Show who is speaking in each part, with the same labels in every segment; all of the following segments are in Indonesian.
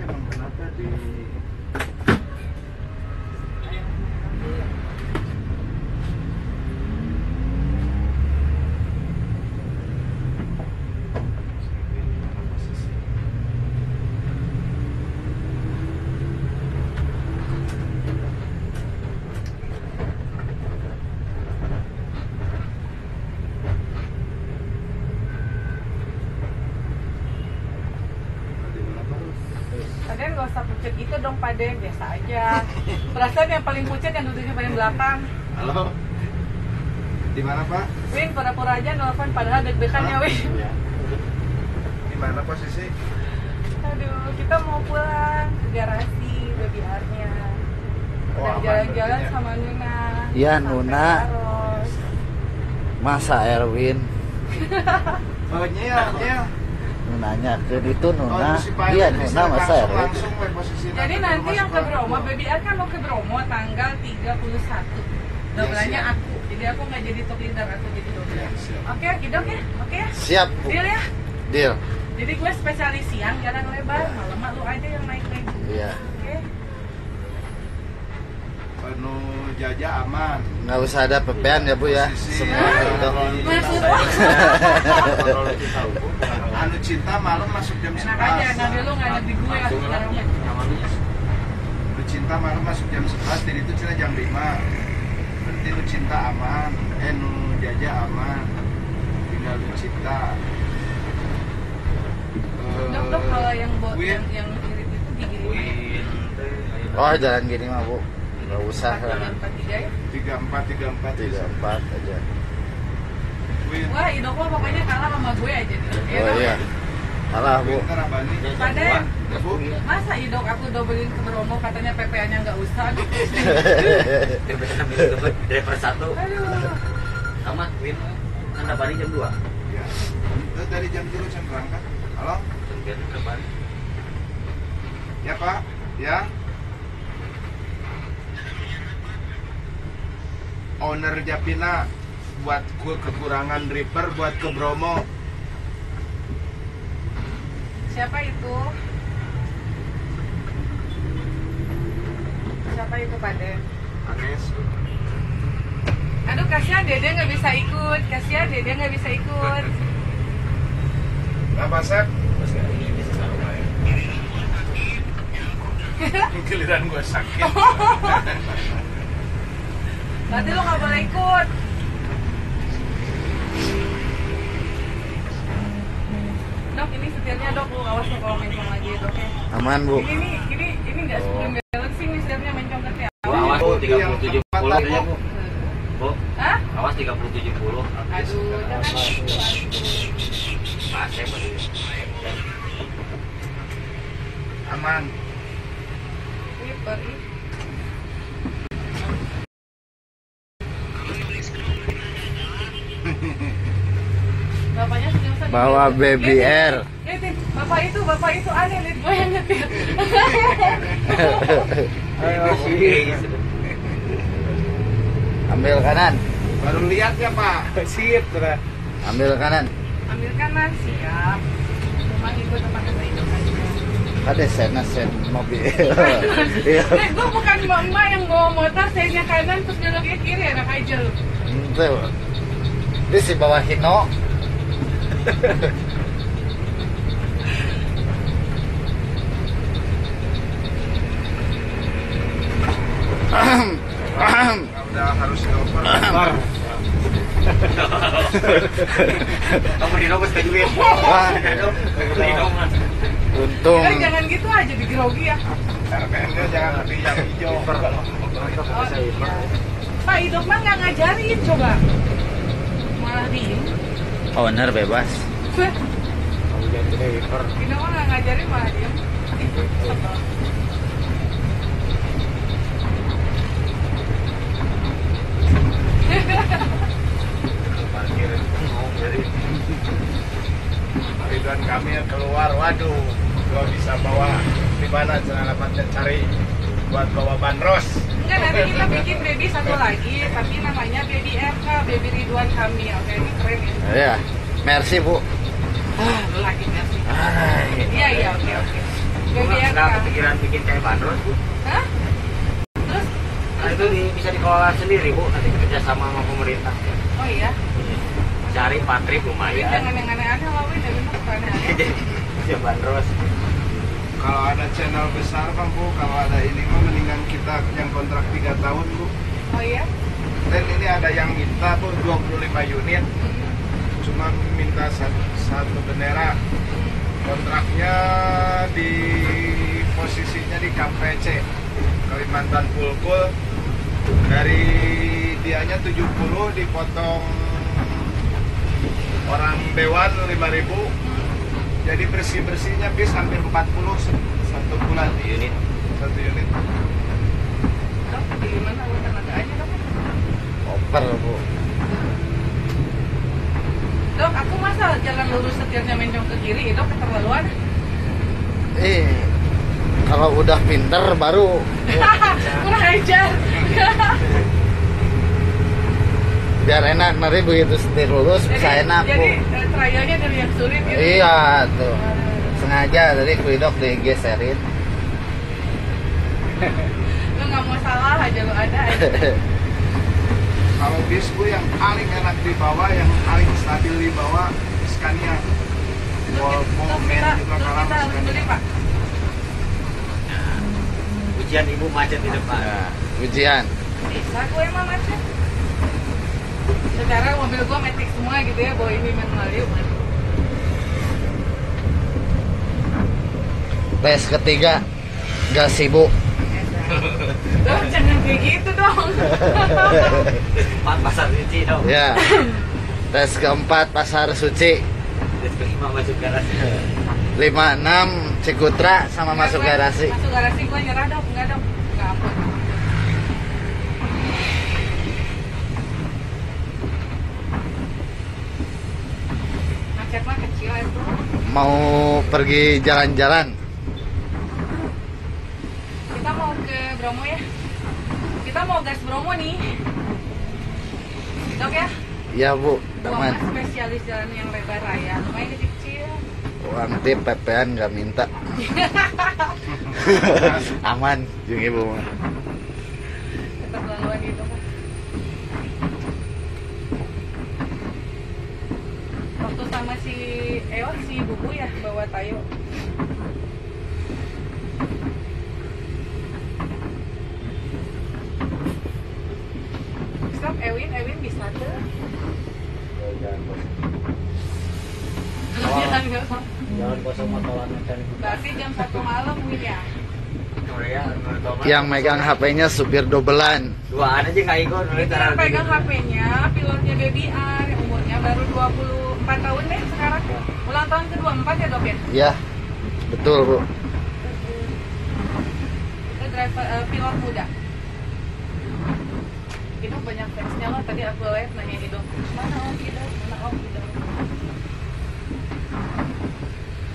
Speaker 1: emang kenapa di
Speaker 2: Paden gak usah pucet gitu dong Paden, biasa aja. Perasaan yang paling pucet yang duduknya paling belakang.
Speaker 1: halo, di mana Pak?
Speaker 2: Win, pura-pura aja nelfon padahal deg-degan ya Win.
Speaker 1: Di mana posisi?
Speaker 2: Aduh, kita mau pulang ke garasi Baby R-nya.
Speaker 1: Oh,
Speaker 2: Udah
Speaker 1: aman
Speaker 2: jalan-jalan
Speaker 1: berarti ya?
Speaker 2: sama Nuna.
Speaker 3: Iya,
Speaker 2: Sampai
Speaker 3: Nuna.
Speaker 2: Maros.
Speaker 3: Masa Erwin
Speaker 1: Oh nyel.
Speaker 3: nanya ke itu Nuna.
Speaker 1: si Pak
Speaker 3: Iya
Speaker 1: Erwin
Speaker 3: Nuna masa Erwin.
Speaker 1: langsung we posisinya.
Speaker 2: Jadi nanti yang ke Bromo, Baby R kan mau ke Bromo tanggal 31. Dobelanya
Speaker 1: siap.
Speaker 2: aku. Jadi aku nggak jadi top leader, aku jadi dobel.
Speaker 1: Ya, siap.
Speaker 2: Oke, Kidok ya? Oke ya?
Speaker 3: Siap Bu.
Speaker 2: Deal ya?
Speaker 3: Deal.
Speaker 2: Jadi gue spesialis siang, jalan lebar, malam lu aja yang naik-naik.
Speaker 3: Iya.
Speaker 2: Oke?
Speaker 1: Penuh Jaja aman.
Speaker 3: Nggak usah ada pepean ya Bu ya.
Speaker 1: Posisi,
Speaker 3: Semua
Speaker 1: ya.
Speaker 3: udah.
Speaker 2: Maksud
Speaker 1: Anu cinta malam masuk jam 11.
Speaker 2: enak aja, nanti lu nggak ada di gue lah sekarang.
Speaker 1: Lu cinta malam masuk jam 11, jadi itu cina jam 5. Berarti lu cinta aman, nu Jaja aman. Tinggal lu cinta.
Speaker 2: Dok, kalau yang
Speaker 1: Win.
Speaker 2: yang irit itu digini.
Speaker 3: Oh jalan gini mah Bu. Nggak usah lah.
Speaker 2: 4-3 ya?
Speaker 1: 34
Speaker 3: 3-4 aja.
Speaker 1: Win.
Speaker 2: Wah, Idok mah pokoknya kalah sama gue aja nih. Ya,
Speaker 3: Oh
Speaker 2: Dok?
Speaker 3: iya. Kalah Bu.
Speaker 1: Win Tarabani.
Speaker 2: Paden,
Speaker 1: Bu.
Speaker 2: masa Idok aku dobelin ke Bromo katanya PPA-nya nggak usah.
Speaker 4: Driver 1
Speaker 2: Aduh.
Speaker 4: sama Win kan Rabani jam 2
Speaker 1: Ya. Itu dari jam 3 saya berangkat. Halo?
Speaker 4: kemudian Rabani
Speaker 1: Ya Pak, ya. Owner Japina buat gue kekurangan driver buat ke Bromo.
Speaker 2: Siapa itu? Siapa itu Paden?
Speaker 1: Anes.
Speaker 2: Aduh, kasihan Dede nggak bisa ikut. Kasihan Dede nggak bisa ikut.
Speaker 1: Apa Sep?
Speaker 4: terus ini bisa selalu main
Speaker 1: Giliran gue sakit.
Speaker 2: Berarti lo nggak boleh ikut. Dok, ini setirnya Dok, lu awas lo kalau mencong lagi Dok ya.
Speaker 3: Aman Bu.
Speaker 2: Ini nggak sebelum galaxy nih setirnya mencong ke tiap.
Speaker 4: Bu, awas Bu 30-70 ya Bu Bu
Speaker 2: Hah?
Speaker 4: awas 30-70
Speaker 2: Aduh, jangan.
Speaker 4: AC berarti
Speaker 1: Aman.
Speaker 2: Wiper ih. Bapaknya senyum-senyum.
Speaker 3: Bawa Baby R.
Speaker 2: Lihat, bapak itu aneh, lihat gue yang nyetir.
Speaker 3: Ambil kanan.
Speaker 1: Baru lihat ya Pak. Sip, sudah.
Speaker 3: Ambil kanan.
Speaker 2: Ambil kanan, siap. Cuma ikut tempat kita itu aja.
Speaker 3: Ada sen mobil. Iya.
Speaker 2: Gue bukan emak yang bawa motor, saya kanan terus beloknya kiri, enak aja lu.
Speaker 3: Itu. Ini si bawa Hino.
Speaker 1: Udah harus dioper.
Speaker 4: kamu di nomor ke duit
Speaker 3: Wah.
Speaker 4: di nomor
Speaker 3: Untung.
Speaker 2: Jangan gitu aja digrogi ya.
Speaker 1: RPM-nya jangan lebih yang hijau.
Speaker 2: Oh, iya. Pak Idok mah nggak ngajarin coba. Malah diem.
Speaker 3: Owner bebas.
Speaker 2: Ini mah nggak ngajarin malah diem.
Speaker 1: Parkir dari Ridwan Kamil keluar, waduh, gua bisa bawa di mana cara dapatnya cari buat bawa bandros.
Speaker 2: Enggak, nanti kita bikin baby satu lagi, tapi namanya Baby RK, Baby Ridwan Kamil. Oke, ini keren ya.
Speaker 3: Iya. Merci Bu.
Speaker 2: Lagi nggak sih?
Speaker 3: Ah,
Speaker 2: Iya, oke. Baby RK
Speaker 4: nggak kepikiran bikin kayak bandros Bu?
Speaker 2: Hah? Terus?
Speaker 4: Nah itu bisa dikelola sendiri Bu, nanti kerja sama pemerintah.
Speaker 2: Oh iya?
Speaker 4: Cari patrip
Speaker 2: Win,
Speaker 4: lumayan.
Speaker 2: jangan yang aneh-aneh lah Win, ya bener suka aneh-aneh.
Speaker 4: Ya bandros.
Speaker 1: Kalau ada channel besar Bang Bu, kalau ada ini mah mendingan kita yang kontrak 3 tahun Bu.
Speaker 2: Oh iya?
Speaker 1: Dan ini ada yang minta Bu 25 unit, cuma minta satu bendera. Kontraknya di posisinya di KPC Kalimantan Pulkul. Dari dianya 70 dipotong orang dewan 5.000. Jadi bersih-bersihnya bis hampir 40 satu bulan.
Speaker 4: Unit.
Speaker 1: Satu unit.
Speaker 2: Dok, di mana lu tenaga aja dok?
Speaker 3: Oper bu.
Speaker 2: Dok, aku masa jalan lurus setirnya mencong ke kiri, dok keterlaluan.
Speaker 3: Kalau udah pinter baru
Speaker 2: Kurang ajar.
Speaker 3: biar enak, nanti begitu setir lurus bisa enak bu.
Speaker 2: Jadi trialnya dari yang sulit gitu.
Speaker 3: Iya tuh, sengaja tadi kuidok digeserin.
Speaker 2: Lu nggak mau salah aja lu ada aja.
Speaker 1: Kalau bis Bu yang paling enak dibawa, yang paling stabil dibawa Scania. Volvo, Men juga kalah
Speaker 2: kita
Speaker 1: sama
Speaker 2: harus beli
Speaker 1: Scania.
Speaker 2: pak.
Speaker 4: Ujian ibu macet di depan.
Speaker 3: Nah, ujian.
Speaker 2: Bisa gue emang macet. Sekarang mobil gue matic semua gitu ya, bawa ini manual yuk.
Speaker 3: Tes ketiga gak sibuk.
Speaker 2: Dok, jangan kayak gitu dong.
Speaker 4: Empat pasar suci dong.
Speaker 3: Ya. Tes keempat Pasar Suci.
Speaker 4: Tes kelima masuk garasi.
Speaker 3: 56 Cikutra sama masuk garasi.
Speaker 2: Masuk garasi gue nyerah dok, enggak dok. Enggak ampun. Macet mah kecil itu.
Speaker 3: Mau pergi jalan-jalan.
Speaker 2: Kita mau ke Bromo ya. Kita mau gas Bromo nih. Dok ya.
Speaker 3: Iya bu,
Speaker 2: Gua
Speaker 3: teman.
Speaker 2: mah spesialis jalan yang lebar raya, lumayan kecil.
Speaker 3: Uang tip pepean gak minta. Aman, jeung ibu mah.
Speaker 2: Keterlaluan itu kan. Waktu sama si si Bubu ya bawa Tayo. Stop Ewin bisa tuh.
Speaker 4: Jangan kosong motoran kan.
Speaker 2: Berarti jam 1 malam Win ya.
Speaker 4: Korea,
Speaker 3: Yang megang HP-nya supir dobelan.
Speaker 4: duaan aja nggak ikut.
Speaker 2: Itu yang pegang HP-nya pilotnya Baby R yang umurnya baru 24 tahun deh sekarang. Ulang tahun ke-24 ya dok ya?
Speaker 3: Ya, betul bu.
Speaker 2: Itu driver pilot muda. Itu banyak fansnya loh. Tadi aku lihat nanya Ido, mana Om Ido, mana Om Ido.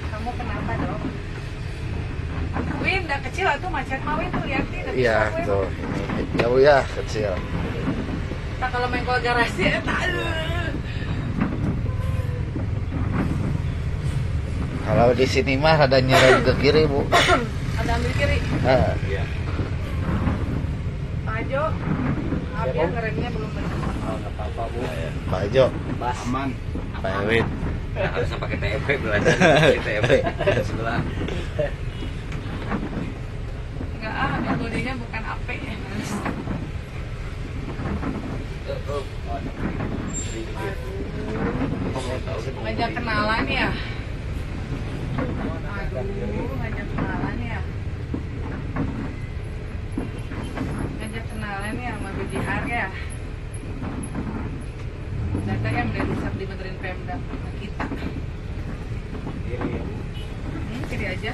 Speaker 2: Kamu kenapa dong? Win, udah kecil atau macet mah Win tuh liatin.
Speaker 3: Iya tuh. Ini jauh ya kecil.
Speaker 2: Nah, kalau main ke garasi,
Speaker 3: Kalau di sini mah ada nyerang ke kiri bu.
Speaker 2: ada ambil kiri.
Speaker 4: Iya.
Speaker 2: Pak Jo, maaf ya ngeremnya belum benar.
Speaker 4: Oh, nggak apa-apa bu.
Speaker 3: Pak Jo,
Speaker 4: Bas.
Speaker 1: Aman.
Speaker 3: Pak Ewin.
Speaker 4: Harus pakai TMP belajar di TMP sebelah.
Speaker 2: Enggak bodinya bukan AP. Ngajak kenalan ya? Aduh, ngajak kenalan ya? Ngajak kenalan ya sama BDR ya? Data yang udah bisa dibenerin Pemda sama kita. Kiri aja.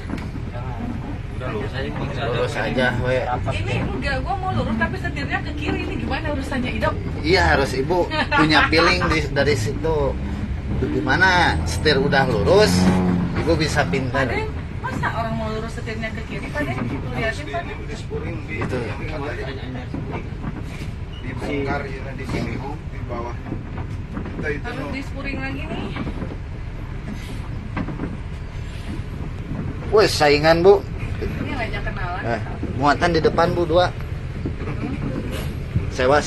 Speaker 4: Udah lurus aja.
Speaker 3: Lurus aja we.
Speaker 2: Ini enggak, gua mau lurus tapi setirnya ke kiri. Ini gimana urusannya Idok?
Speaker 3: Iya harus ibu punya feeling dari situ. Gimana setir udah lurus, ibu bisa pintar.
Speaker 2: Paden, masa orang mau lurus setirnya ke kiri Paden? Lu liatin Paden.
Speaker 1: Di spuring di
Speaker 3: Itu.
Speaker 1: yang katanya dibongkar ya di sini Bu, di bawah. Itu
Speaker 2: Harus
Speaker 1: no.
Speaker 2: di spuring lagi nih.
Speaker 3: Wes saingan bu,
Speaker 2: ngajak kenalan.
Speaker 3: Muatan di depan Bu 2. Sewa.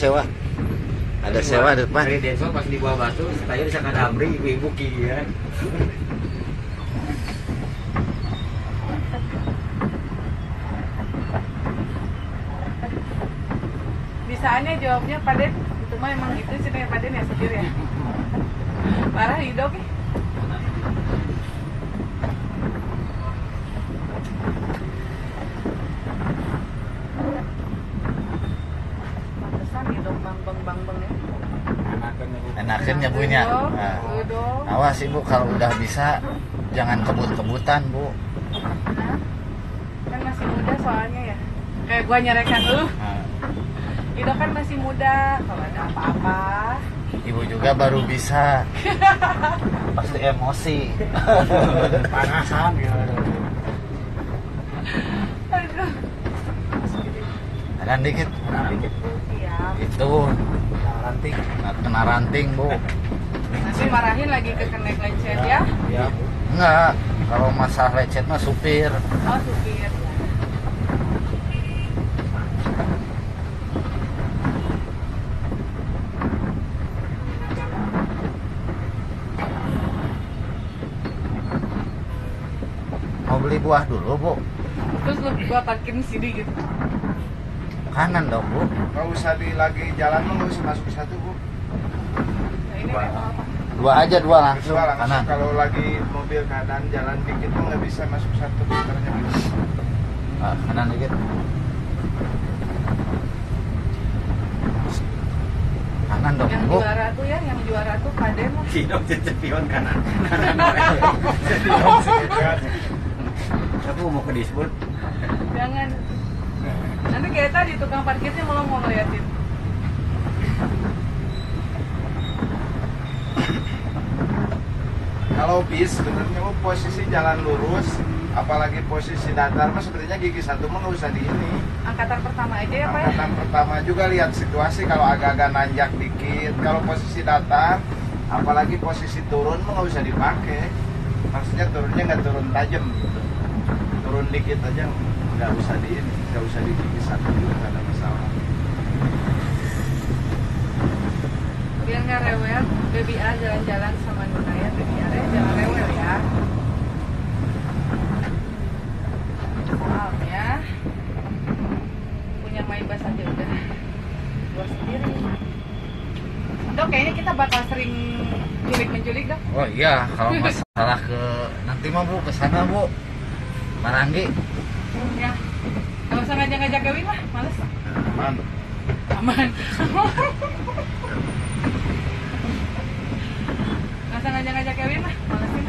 Speaker 3: Ada sewa di depan.
Speaker 4: Hari Denso pas di bawah batu, saya bisa kan Amri, ibu-ibu kieu.
Speaker 2: Bisaannya jawabnya Paden, itu mah emang gitu sih ya Paden ya setir ya. Parah hidup nih. Pantesan hidup bang ya.
Speaker 3: Enakan nyebunya. Nah,
Speaker 2: Udah.
Speaker 3: awas Ibu kalau udah bisa jangan kebut-kebutan Bu.
Speaker 2: Nah, kan masih muda soalnya ya. Kayak gua nyerekan lu.
Speaker 3: Nah,
Speaker 2: Ido kan masih muda, kalau ada apa-apa.
Speaker 3: Ibu juga baru bisa. Pasti emosi.
Speaker 4: Panasan ya.
Speaker 2: Aduh.
Speaker 3: Ada dikit.
Speaker 2: Iya.
Speaker 3: Itu
Speaker 4: Ranting.
Speaker 3: kena ranting Bu.
Speaker 2: Nanti marahin lagi ke kenek lecet ya.
Speaker 4: Ya.
Speaker 3: Enggak, kalau masalah lecet mah supir.
Speaker 2: Oh, supir.
Speaker 3: Mau beli buah dulu Bu.
Speaker 2: Terus gua parkirin sini gitu.
Speaker 3: Kanan dong Bu.
Speaker 1: Nggak usah lagi jalan mah nggak usah masuk satu Bu.
Speaker 2: Nah, ini kayak apa?
Speaker 3: Dua aja, dua langsung
Speaker 1: Dua langsung.
Speaker 3: kanan.
Speaker 1: Kalau lagi mobil kanan jalan dikit tuh nggak bisa masuk satu putarnya gitu.
Speaker 3: Kanan dikit. Kanan dong
Speaker 2: Yang
Speaker 3: Bu.
Speaker 2: juara tuh ya, yang juara tuh Paden mah.
Speaker 4: Sidok cepion kanan. Aku mau ke disebut.
Speaker 2: Jangan. Nanti kayak tadi tukang parkirnya mau liatin.
Speaker 1: Kalau bis sebenarnya Bu, posisi jalan lurus, apalagi posisi datar mah sebenarnya gigi satu mah nggak usah di ini.
Speaker 2: Angkatan pertama aja ya Pak ya.
Speaker 1: Angkatan pertama juga lihat situasi, kalau agak-agak nanjak dikit. Kalau posisi datar, apalagi posisi turun mah nggak usah dipakai. Maksudnya turunnya nggak turun tajam gitu. Turun dikit aja nggak usah di ini, nggak usah di gigi satu juga nggak ada masalah.
Speaker 2: Biar nggak rewel, Baby A jalan-jalan sama Nuna ya, Baby A jangan rewel ya. Soalnya punya Maibas aja udah gua sendiri. Dok, kayaknya kita bakal sering menculik Dok.
Speaker 3: Oh iya, kalau masalah ke nanti mah Bu ke sana Bu. Maranggi.
Speaker 2: Ya, nggak usah ngajak-ngajak Kevin lah, males.
Speaker 1: Aman.
Speaker 2: Aman. Nggak usah ngajak-ngajak Kevin lah, malesin.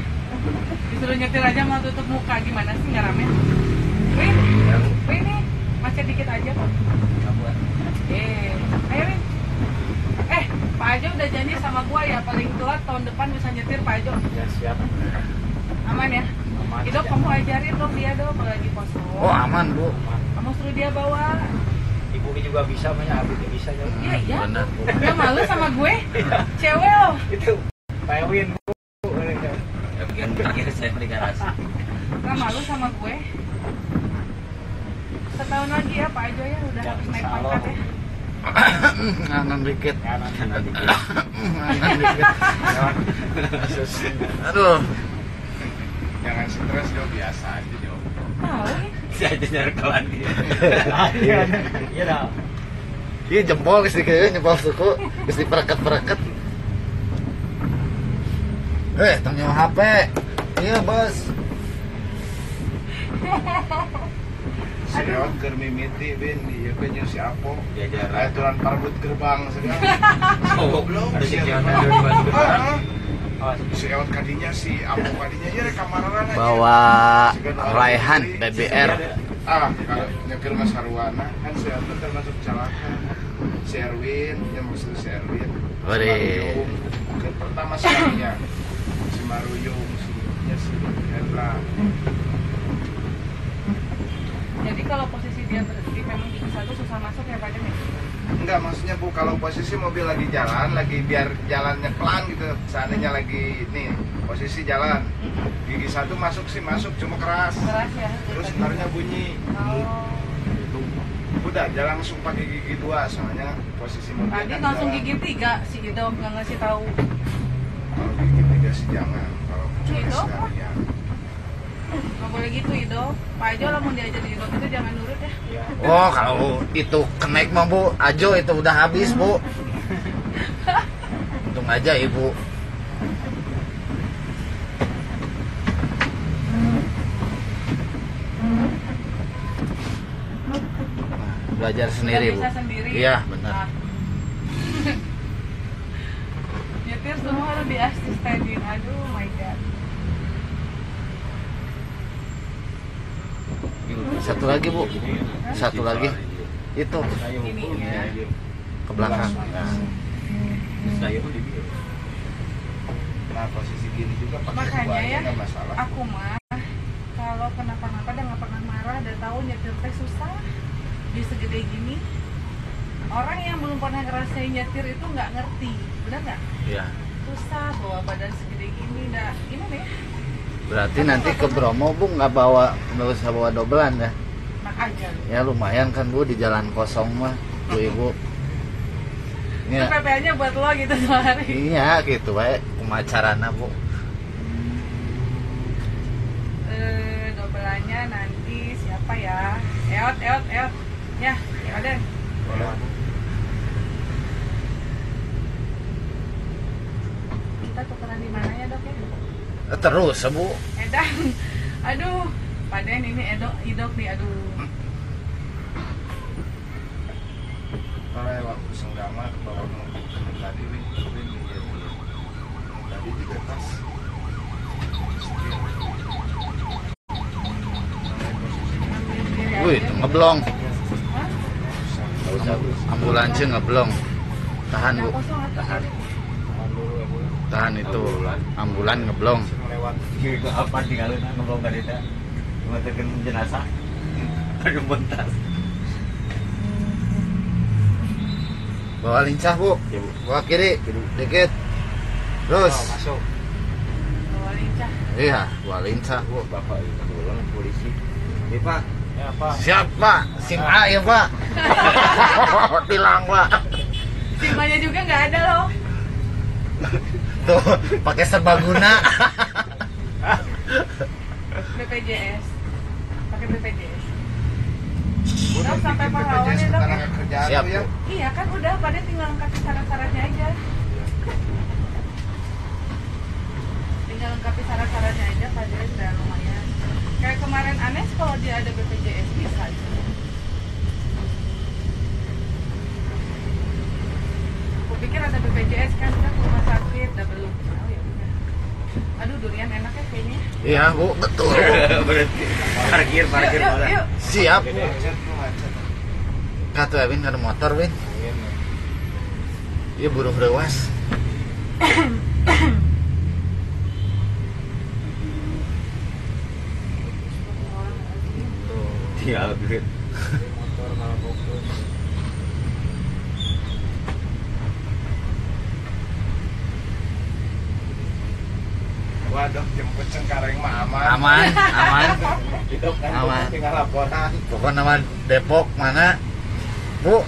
Speaker 2: Disuruh nyetir aja mau tutup muka, gimana sih nggak rame? Win, nih, macet dikit aja kok. Ayo Win. Pak Ajo udah janji sama gua ya, paling telat tahun depan bisa nyetir Pak Ajo.
Speaker 4: Ya siap.
Speaker 2: Aman ya? Hidup kamu ajarin dong dia dong kalau lagi kosong.
Speaker 3: Oh aman Bu.
Speaker 2: Kamu suruh dia bawa.
Speaker 4: Ibu juga bisa, banyak Abi bisa ya.
Speaker 2: Iya iya.
Speaker 3: Benar Bu.
Speaker 2: Dia malu sama gue. Cewek loh.
Speaker 4: Itu Pak Ewin Bu. Ya bagian parkir saya di garasi.
Speaker 2: Gak malu sama gue. Setahun lagi ya Pak Ajo ya udah
Speaker 4: Ya,
Speaker 2: harus naik
Speaker 4: insya Allah.
Speaker 2: pangkat ya.
Speaker 3: Kanan dikit.
Speaker 4: Kanan dikit.
Speaker 3: Kanan dikit. Aduh.
Speaker 1: Jangan stres Jo, biasa aja Jo.
Speaker 2: Tahu nih.
Speaker 4: Saya aja nyerkelan gitu. Iya dah.
Speaker 3: Iya jempol geus dikeun jempol suku geus dipereket-pereket. Tong nyawa HP. Iya, Bos.
Speaker 1: Seot keur mimiti Bin di ieu nya si Apo.
Speaker 4: Diajar.
Speaker 1: Aturan parbut gerbang segala.
Speaker 4: Goblok. Ada
Speaker 1: si
Speaker 4: sekian
Speaker 1: Apo.
Speaker 4: dari batu gerbang.
Speaker 1: Ah,
Speaker 4: Oh,
Speaker 1: Seot kadinya si Apo kadinya ya rek kamararan aja.
Speaker 3: Bawa Raihan BBR.
Speaker 1: Kalau nyekir Mas Harwana kan si Apo termasuk celaka. Si Erwin, yang maksud si Erwin.
Speaker 3: Waduh.
Speaker 1: Maruyung. Mungkin pertama sekalinya si Maruyung, si Hendra.
Speaker 2: Jadi kalau posisi dia berhenti memang di satu susah masuk ya Pak Ajo ya.
Speaker 1: Enggak, maksudnya Bu, kalau posisi mobil lagi jalan, lagi biar jalannya pelan gitu, seandainya lagi nih posisi jalan, gigi satu masuk sih masuk, cuma keras.
Speaker 2: Keras ya.
Speaker 1: Terus ntarnya bunyi.
Speaker 2: Oh.
Speaker 1: Udah, jangan langsung pakai gigi dua, soalnya posisi mobil
Speaker 2: Tadi
Speaker 1: kan
Speaker 2: langsung
Speaker 1: jalan.
Speaker 2: gigi 3 si Ido nggak ngasih tahu.
Speaker 1: Kalau gigi tiga sih jangan, kalau cuma
Speaker 2: Ido?
Speaker 1: sekalian.
Speaker 2: Nggak boleh gitu Ido. Pak Ajo lah mau diajarin Ido itu jangan nurut ya.
Speaker 3: Oh, kalau itu kenaik mah Bu, Ajo itu udah habis Bu. Untung aja Ibu. Belajar sendiri
Speaker 2: Nggak
Speaker 3: Bu.
Speaker 2: bisa sendiri.
Speaker 3: Iya benar.
Speaker 2: Ah. Nyetir semua harus diasistenin. Aduh my god.
Speaker 3: Satu lagi Bu, satu lagi itu
Speaker 2: Ini ya.
Speaker 3: ke belakang.
Speaker 1: Nah, posisi gini juga pakai
Speaker 2: Makanya
Speaker 1: dua aja
Speaker 2: ya,
Speaker 1: nggak masalah.
Speaker 2: aku mah kalau kenapa-napa dan nggak pernah marah, udah tahu nyetir teh susah di segede gini. Orang yang belum pernah ngerasain nyetir itu nggak ngerti, benar nggak?
Speaker 3: Iya.
Speaker 2: Susah bawa badan segede gini, dah ini nih,
Speaker 3: Berarti nanti ke Bromo Bu nggak usah bawa dobelan ya?
Speaker 2: enak aja.
Speaker 3: Ya lumayan kan Bu di jalan kosong mah Bu Ibu.
Speaker 2: Itu
Speaker 3: Ya,
Speaker 2: PPN-nya buat lo gitu sehari.
Speaker 3: iya gitu baik pemacarana Bu.
Speaker 2: Dobelannya nanti siapa ya? Eot. Ya, Aden. Kita tukeran di mana ya dok ya?
Speaker 3: Terus Bu.
Speaker 2: Edan, aduh, Paden ini idok nih, aduh.
Speaker 1: Kalau waktu senggang mah bawa mobil temen tadi, Win iya. Tadi juga tas. Setir.
Speaker 3: Wih, itu ngeblong.
Speaker 2: Hah?
Speaker 4: Nggak usah, Bu.
Speaker 3: Ambulansnya ngeblong. Tahan Bu,
Speaker 2: Yang kosong atau
Speaker 4: Tahan.
Speaker 3: tahan itu. Ambulan ngeblong.
Speaker 1: Melewat
Speaker 4: Itu apa tinggalin ngobrol tadi teh. Ngetekin jenazah. Ada bentas.
Speaker 3: Bawa lincah Bu,
Speaker 4: Ya, Bu.
Speaker 3: bawa kiri, dikit. Terus,
Speaker 1: masuk.
Speaker 2: bawa lincah.
Speaker 3: iya, bawa lincah Bu.
Speaker 4: Bapak itu ulang polisi. Iya, Pak. Ya, Pak.
Speaker 3: Siap Pak, SIM A ya Pak. Tilang Pak.
Speaker 2: Simanya juga nggak ada loh.
Speaker 3: Tuh, pakai serbaguna.
Speaker 2: BPJS, pakai BPJS.
Speaker 1: Udah
Speaker 2: sampai
Speaker 1: bikin
Speaker 2: pahlawan
Speaker 1: BPJS
Speaker 2: ya, Dok,
Speaker 1: sekarang
Speaker 2: ya?
Speaker 1: kerjaan
Speaker 3: Siap
Speaker 1: tuh ya.
Speaker 3: Bu.
Speaker 2: Iya kan udah, pada tinggal lengkapi syarat-syaratnya aja. Tinggal lengkapi syarat-syaratnya aja, pada udah lumayan. Kayak kemarin Anes kalau dia ada BPJS bisa aja. Aku pikir ada BPJS kan ke rumah sakit, udah belum. Oh, ya udah. Aduh durian enak ya kayaknya.
Speaker 3: Iya Bu, betul.
Speaker 4: Berhenti. Parkir
Speaker 2: Yuk, yuk,
Speaker 4: malah.
Speaker 2: yuk.
Speaker 3: Siap.
Speaker 1: Macet tuh, macet.
Speaker 3: Katu ya Win, ada motor Win. Iya buruh rewas.
Speaker 4: Tinggal duit.
Speaker 1: Waduh, jemput Cengkareng mah aman.
Speaker 3: Aman, aman.
Speaker 1: Itu kan
Speaker 3: Aman.
Speaker 1: tinggal laporan.
Speaker 3: Pokoknya nama Depok mana? Bu.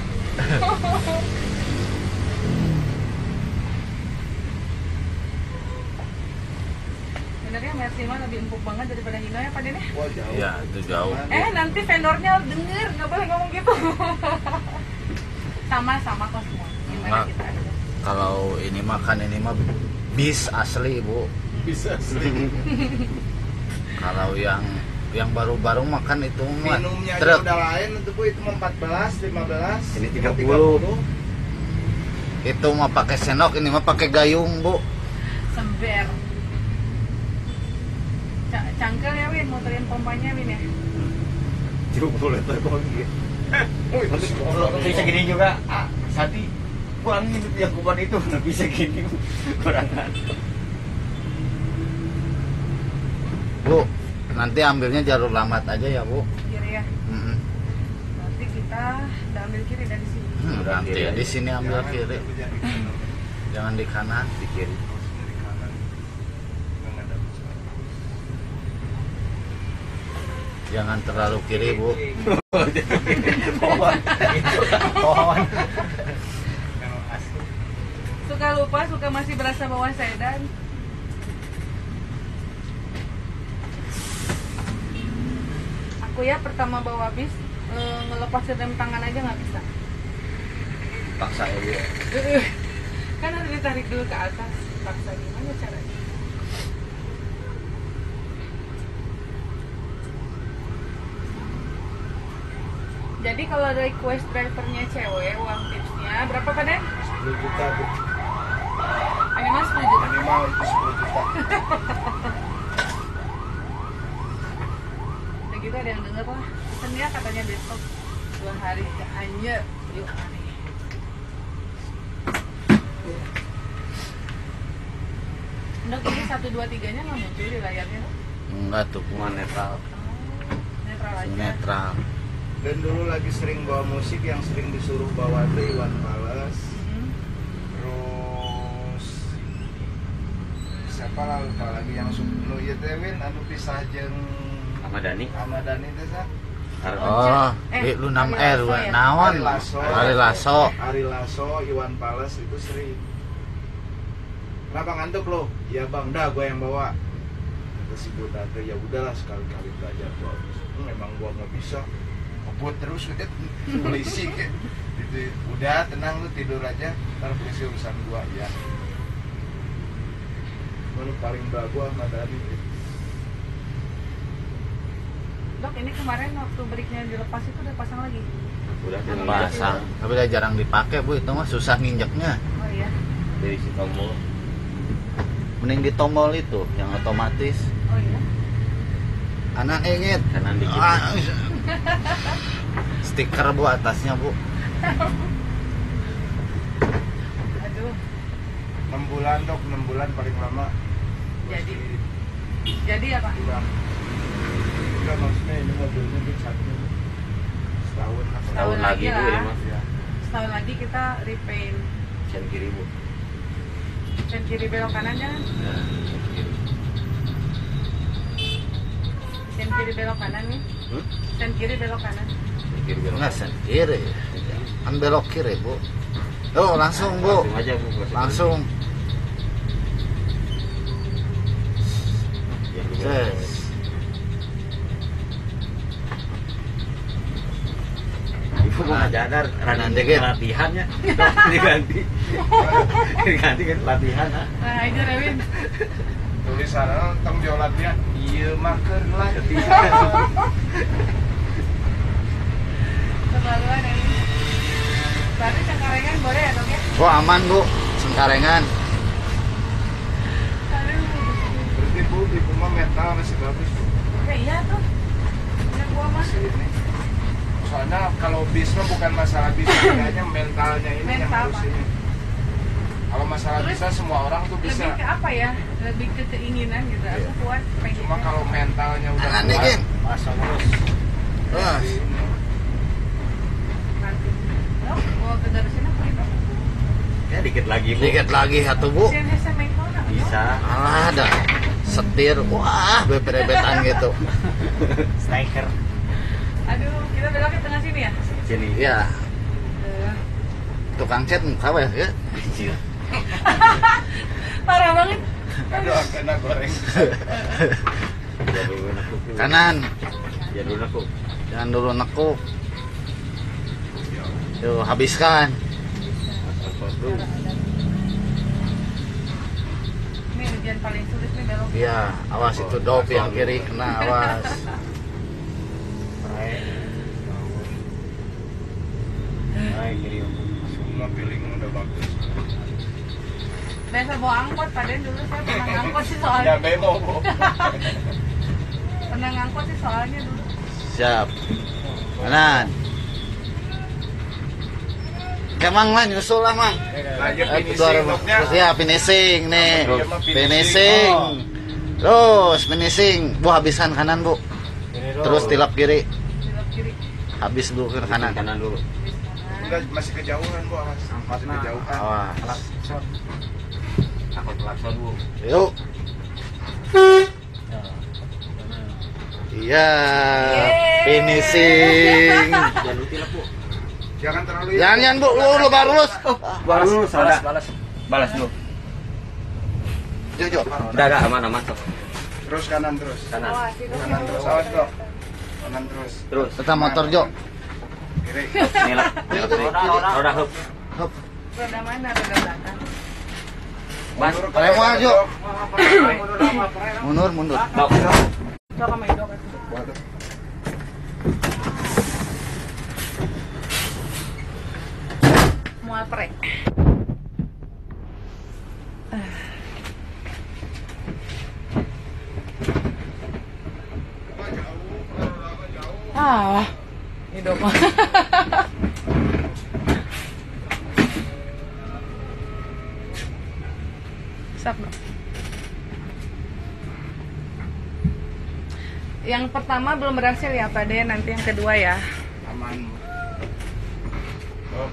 Speaker 2: Sebenarnya Mercy mah lebih empuk banget daripada Hino ya Pak Den ya?
Speaker 1: Wah, jauh.
Speaker 3: Iya, itu jauh.
Speaker 2: Nanti vendornya denger, nggak boleh ngomong gitu. Sama kok semua. Gimana
Speaker 3: Nggak.
Speaker 2: kita aja.
Speaker 3: Kalau ini makan ini mah bis asli Bu.
Speaker 1: Bisa asli.
Speaker 3: Kalau yang baru-baru makan itu mah
Speaker 1: Minumnya aja
Speaker 3: truk.
Speaker 1: udah lain untuk Bu, itu mah 14, 15.
Speaker 4: Ini 30.
Speaker 3: Itu mah pakai senok, ini mah pakai gayung Bu.
Speaker 2: Sember. Cangkel ya Win, motorin pompanya Win ya.
Speaker 4: Cuk boleh terbang gitu.
Speaker 1: Wih,
Speaker 4: Kalau bisa gini juga, Sati kurangin itu yang kuban itu bisa gini kurangan.
Speaker 3: Bu, nanti ambilnya jalur lambat aja ya Bu.
Speaker 2: Kiri ya.
Speaker 3: Mm-mm.
Speaker 2: Nanti kita ambil kiri dari sini.
Speaker 3: Nanti ya di sini ambil
Speaker 1: Jangan,
Speaker 3: kiri,
Speaker 1: tapi jangan di kanan.
Speaker 3: jangan di kanan.
Speaker 4: Di kiri.
Speaker 1: Harusnya di kanan. Nggak ada masalah.
Speaker 3: Jangan terlalu kiri, Bu.
Speaker 4: Pohon. Pohon.
Speaker 1: Kalau asli.
Speaker 2: Suka lupa, suka masih berasa bawa sedan. Aku ya pertama bawa bis ngelepas rem tangan aja nggak bisa.
Speaker 4: Paksa ya dia.
Speaker 2: Kan harus ditarik dulu ke atas. Paksa gimana caranya? Jadi kalau request drivernya cewek, uang tipsnya berapa Pak Den?
Speaker 1: 10 juta Bu.
Speaker 2: Minimal 10 juta.
Speaker 1: Minimal itu 10 juta.
Speaker 2: Udah gitu ada yang denger lah. Pesen ya katanya besok 2 hari ke Anyer. Yuk aneh. Dok ini 1, 2, 3 nya nggak muncul di layarnya?
Speaker 3: Enggak tuh,
Speaker 4: Cuma netral.
Speaker 2: Netral aja.
Speaker 3: netral.
Speaker 1: Dan dulu lagi sering bawa musik yang sering disuruh bawa itu Iwan Fals.
Speaker 2: Hmm.
Speaker 1: Terus siapa lah lupa lagi yang nu ieu teh Win anu pisah jeung
Speaker 4: Ahmad Dhani.
Speaker 1: Ahmad Dhani teh sa?
Speaker 3: Oh, di Lunam R,
Speaker 2: Ari Lasso ya?
Speaker 3: naon?
Speaker 1: Ari Lasso.
Speaker 3: Ari Lasso.
Speaker 1: Ari Lasso, Iwan Fals itu sering. Kenapa ngantuk lo? Iya bang, dah gue yang bawa. Kata si Buta teh, ya udahlah sekali-kali belajar gua. Memang gua nggak bisa. Ngebut terus udah polisi kayak gitu. Udah tenang lu tidur aja, ntar polisi urusan gua ya. Lu paling bagus Ahmad Dhani.
Speaker 2: Dok ini kemarin waktu breaknya dilepas itu udah pasang lagi?
Speaker 4: Udah
Speaker 3: Pasang. Tapi udah jarang dipakai, Bu. Itu mah susah nginjeknya.
Speaker 2: Oh iya?
Speaker 4: dari si tombol.
Speaker 3: Mending di tombol itu yang otomatis.
Speaker 2: Oh iya?
Speaker 3: Anak ingin.
Speaker 4: Kanan dikit.
Speaker 3: Stiker, Bu, atasnya, Bu.
Speaker 2: Aduh.
Speaker 1: 6 bulan dok, 6 bulan paling lama.
Speaker 2: Jadi apa?
Speaker 1: Kurang. Enggak maksudnya ini mobilnya tuh satu setahun lah.
Speaker 4: Tahun lagi Bu
Speaker 2: lah.
Speaker 4: ini Mas.
Speaker 1: Ya.
Speaker 2: Setahun lagi kita repaint.
Speaker 4: Sen kiri Bu.
Speaker 2: Dan kiri belok kanan jangan?
Speaker 4: Nah, sen kiri.
Speaker 2: Dan kiri belok kanan nih. Dan kiri belok kanan.
Speaker 4: Sen kiri belok.
Speaker 3: Enggak sen kiri. Kan belok kiri, Bu. Oh, langsung, Bu.
Speaker 4: Langsung aja Bu. nggak usah
Speaker 3: Langsung.
Speaker 4: kiri. Yang di belakang.
Speaker 3: Yes.
Speaker 4: Ibu mau ngajar
Speaker 3: Kanan
Speaker 4: running
Speaker 3: dikit.
Speaker 4: latihannya. Diganti. Diganti kan latihan.
Speaker 2: Nah ini Rewin.
Speaker 1: Tulisan tong jolatnya iya maker latihan.
Speaker 2: Kebaluan ini. Berarti Cengkarengan boleh ya dok ya?
Speaker 3: Oh, aman, Bu. Sengkarengan.
Speaker 2: Aduh.
Speaker 1: Berarti Bu di rumah metal masih bagus Bu.
Speaker 2: Ya iya tuh. Yang gua mah.
Speaker 1: Masih ini. Soalnya kalau bis mah bukan masalah bis, hanya mentalnya ini yang
Speaker 2: Mental,
Speaker 1: harus
Speaker 2: Pak.
Speaker 1: ini. Kalau masalah
Speaker 2: Terus,
Speaker 1: bisa semua orang tuh bisa.
Speaker 2: Lebih ke apa ya? Lebih ke keinginan gitu. Aku
Speaker 1: Iya.
Speaker 2: kuat pengen.
Speaker 1: Cuma kalau mentalnya udah
Speaker 3: Kanan
Speaker 1: kuat,
Speaker 3: dikit.
Speaker 1: masa terus.
Speaker 3: Wah.
Speaker 2: nanti. Dok, mau ke dari sini apa itu?
Speaker 4: Ya dikit lagi Bu.
Speaker 3: Dikit lagi satu, Bu.
Speaker 2: Sian SMA mana?
Speaker 4: Bisa.
Speaker 3: Alah, ada setir. Wah, beberebetan gitu.
Speaker 4: Striker.
Speaker 2: Aduh, kita belok ke tengah sini ya?
Speaker 4: Sini.
Speaker 3: Iya,
Speaker 2: Eh,
Speaker 3: tukang cat muka ya.
Speaker 4: Kecil.
Speaker 2: Parah banget.
Speaker 1: Aduh, kena goreng.
Speaker 4: Ya dulu nekuk. dulu.
Speaker 3: Kanan,
Speaker 4: Ya dulu nekuk.
Speaker 3: jangan dulu nekuk. Yuk, habiskan.
Speaker 4: Dulu.
Speaker 2: Ini ujian paling sulit nih belok.
Speaker 3: Iya, awas itu dop yang kiri kena, awas.
Speaker 4: Hai kiri.
Speaker 1: Semua feeling udah bagus.
Speaker 2: Biasa bawa angkot, Paden dulu saya pernah ngangkot sih
Speaker 1: Ya
Speaker 2: soalnya.
Speaker 1: bemo Bu.
Speaker 2: Pernah ngangkot sih soalnya dulu.
Speaker 3: Siap. Kanan. Kemang lah, nyusul lah, Mang.
Speaker 1: Lanjut finishing doknya.
Speaker 3: Terus ya, finishing nih.
Speaker 1: Iya, mah finishing.
Speaker 3: Finishing.
Speaker 1: Oh.
Speaker 3: Terus finishing. Bu, habiskan kanan, Bu. Terus tilap kiri.
Speaker 2: Belok kiri.
Speaker 3: Habis dulu ke kanan.
Speaker 4: Kanan dulu.
Speaker 2: Habis kanan.
Speaker 1: Enggak, masih kejauhan Bu, Mas. Masih kejauhan.
Speaker 3: Awas.
Speaker 4: Aku klakson Bu.
Speaker 3: Yuk. Iya, finishing.
Speaker 4: Jangan lupa lah Bu.
Speaker 1: Jangan terlalu
Speaker 3: Jangan Bu, lu lurus.
Speaker 4: Balas, balas dulu.
Speaker 3: Jujur.
Speaker 4: Udah aman sok.
Speaker 1: Terus kanan terus.
Speaker 4: Kanan.
Speaker 2: Awas, itu
Speaker 1: Kanan terus. Awas kok. Kanan terus.
Speaker 4: Terus.
Speaker 3: Kita motor Jo.
Speaker 1: Kiri.
Speaker 4: Ini lah. Roda hub.
Speaker 3: Hop.
Speaker 2: roda mana? Roda belakang.
Speaker 4: Ban.
Speaker 3: Rem aja. Mundur.
Speaker 4: Dok.
Speaker 2: Coba main dok.
Speaker 1: Waduh.
Speaker 2: Mual prek. Ini dok. Sap, dok. Yang pertama belum berhasil ya Pak De, nanti yang kedua ya.
Speaker 1: Aman. Oh.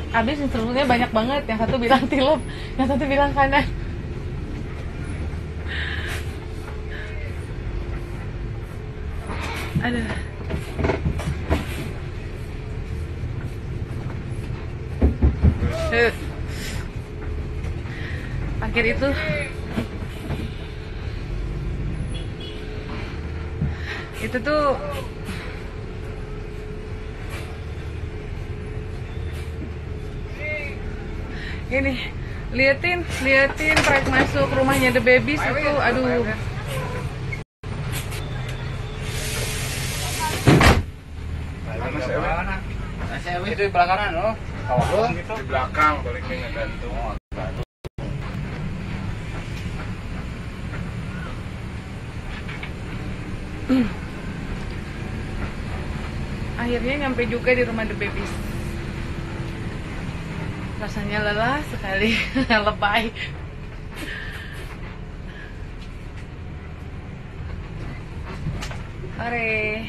Speaker 2: Habis instruksinya banyak banget, yang satu bilang tilup, yang satu bilang kanan. Aduh. Akhir itu tuh ini liatin trek masuk rumahnya The Babies itu, aduh.
Speaker 3: Itu di belakang kanan loh.
Speaker 1: Di belakang baliknya ngegantung.
Speaker 2: Akhirnya nyampe juga di rumah The Babies. Rasanya lelah sekali, lebay. Ore.